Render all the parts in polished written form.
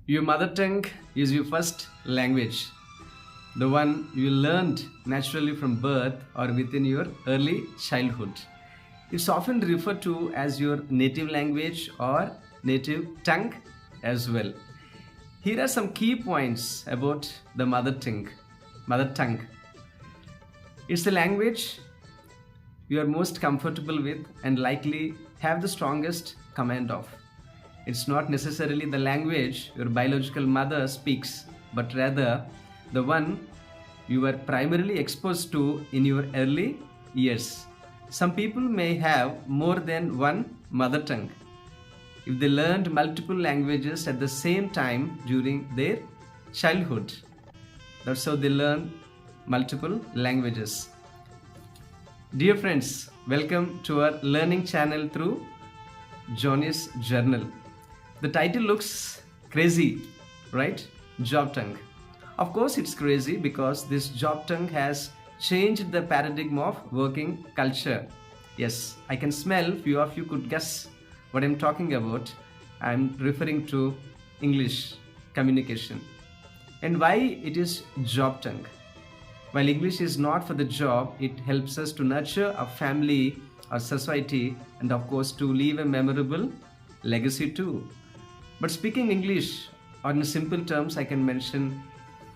Your mother tongue is your first language, the one you learned naturally from birth or within your early childhood. It's often referred to as your native language or native tongue as well. Here are some key points about the mother tongue. Mother tongue. It's the language you are most comfortable with and likely have the strongest command of. It's not necessarily the language your biological mother speaks, but rather the one you were primarily exposed to in your early years. Some people may have more than one mother tongue if they learned multiple languages at the same time during their childhood. That's how they learn multiple languages. Dear friends, welcome to our learning channel through Johnny's Journal. The title looks crazy, right? Job tongue. Of course, it's crazy because this job tongue has changed the paradigm of working culture. Yes, I can smell few of you could guess what I'm talking about. I'm referring to English communication. And why it is job tongue? While English is not for the job, it helps us to nurture our family, our society, and of course to leave a memorable legacy too. But speaking English, or in simple terms, I can mention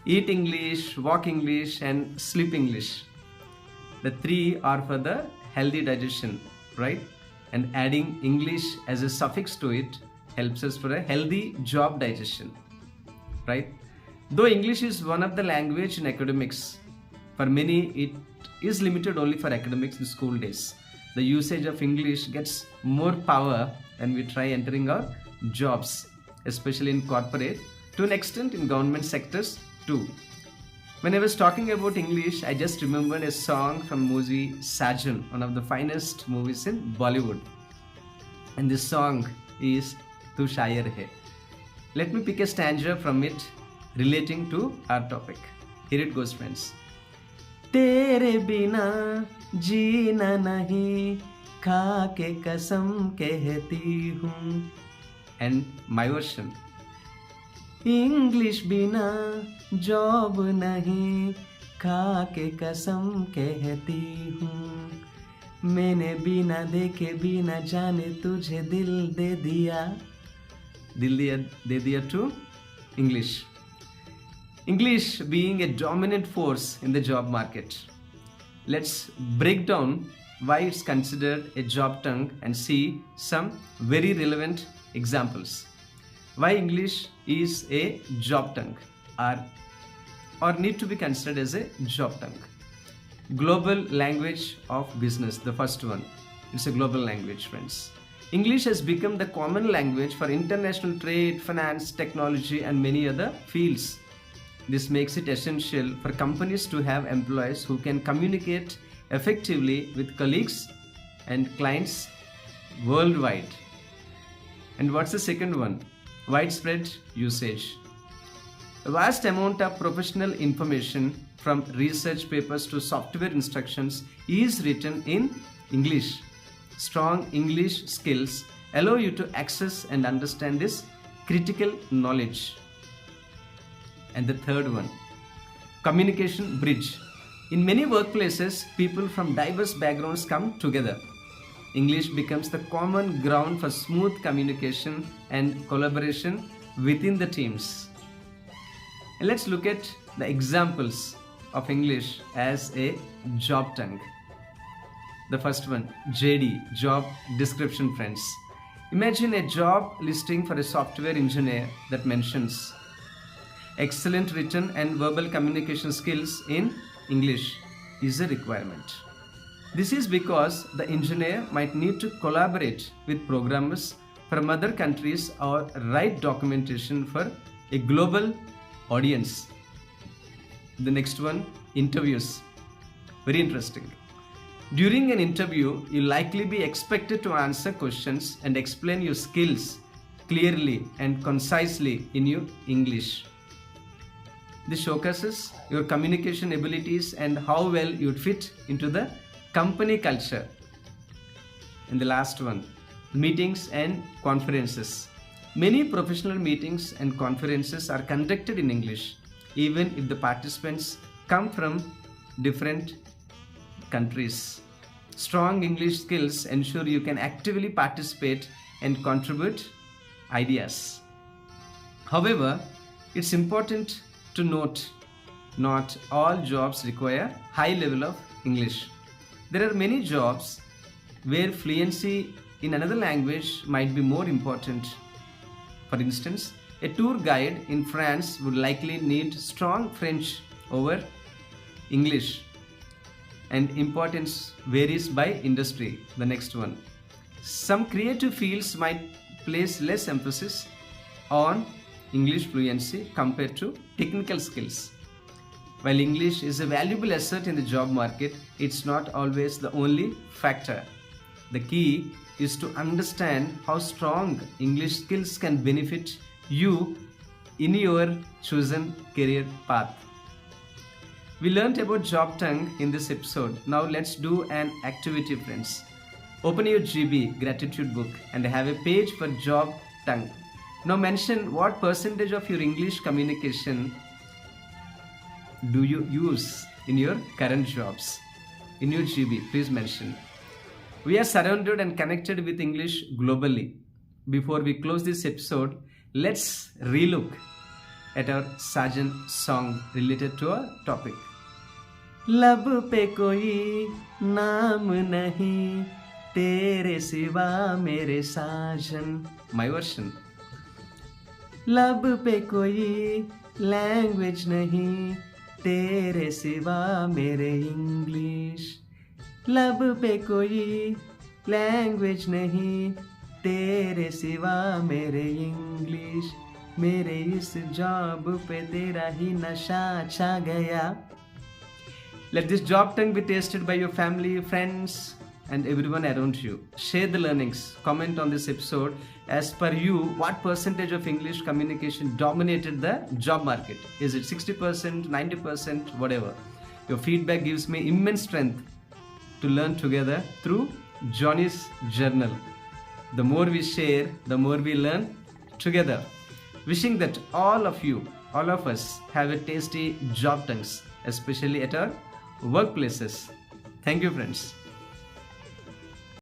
eat English, walk English, and sleep English. The three are for the healthy digestion, right? And adding English as a suffix to it helps us for a healthy job digestion, right? Though English is one of the language in academics, for many it is limited only for academics in school days. The usage of English gets more power when we try entering our jobs, especially in corporate, to an extent in government sectors too. When I was talking about English, I just remembered a song from movie Sajan, one of the finest movies in Bollywood. And this song is Tu Shayar Hai. Let me pick a stanza from it relating to our topic. Here it goes, friends. तेरे बिना जीना नहीं खा के कसम कहती हूँ. And my version. English बिना job नहीं खा के कसम कहती हूँ. मैंने बिना देखे बिना जाने तुझे दिल दे दिया to English. English being a dominant force in the job market. Let's break down why it's considered a job tongue and see some very relevant examples. Why English is a job tongue or need to be considered as a job tongue. Global language of business, the first one. It's a global language, friends. English has become the common language for international trade, finance, technology, and many other fields. This makes it essential for companies to have employees who can communicate effectively with colleagues and clients worldwide. And what's the second one? Widespread usage. A vast amount of professional information from research papers to software instructions is written in English. Strong English skills allow you to access and understand this critical knowledge. And the third one, communication bridge. In many workplaces, people from diverse backgrounds come together. English becomes the common ground for smooth communication and collaboration within the teams. And let's look at the examples of English as a job tongue. The first one, JD, job description, friends. Imagine a job listing for a software engineer that mentions excellent written and verbal communication skills in English is a requirement. This is because the engineer might need to collaborate with programmers from other countries or write documentation for a global audience. The next one, interviews. Very interesting. During an interview, you'll likely be expected to answer questions and explain your skills clearly and concisely in your English. This showcases your communication abilities and how well you'd fit into the company culture. And the last one, meetings and conferences. Many professional meetings and conferences are conducted in English, even if the participants come from different countries. Strong English skills ensure you can actively participate and contribute ideas. However, it's important to note not all jobs require high level of English. There are many jobs where fluency in another language might be more important. For instance, a tour guide in France would likely need strong French over English, and importance varies by industry. The next one. Some creative fields might place less emphasis on English fluency compared to technical skills. While English is a valuable asset in the job market, it's not always the only factor. The key is to understand how strong English skills can benefit you in your chosen career path. We learned about job tongue in this episode. Now let's do an activity, friends. Open your GB gratitude book and have a page for job tongue. Now mention what percentage of your English communication do you use in your current jobs. In your GB, please mention. We are surrounded and connected with English globally. Before we close this episode, let's relook at our Sajan song related to our topic. लब पे कोई नाम नहीं तेरे सिवा मेरे साजन. My version. लब पे कोई लैंग्वेज नहीं तेरे सिवा मेरे इंग्लिश. लब पे कोई लैंग्वेज नहीं तेरे सिवा मेरे इंग्लिश. मेरे इस जॉब पे तेरा ही नशा छा गया. Let this job tongue be tasted by your family, friends, and everyone around you. Share the learnings. Comment on this episode. As per you, what percentage of English communication dominated the job market? Is it 60%, 90%, whatever? Your feedback gives me immense strength to learn together through Johnny's Journal. The more we share, the more we learn together. Wishing that all of you, all of us, have a tasty job tongues, especially at our workplaces. Thank you, friends.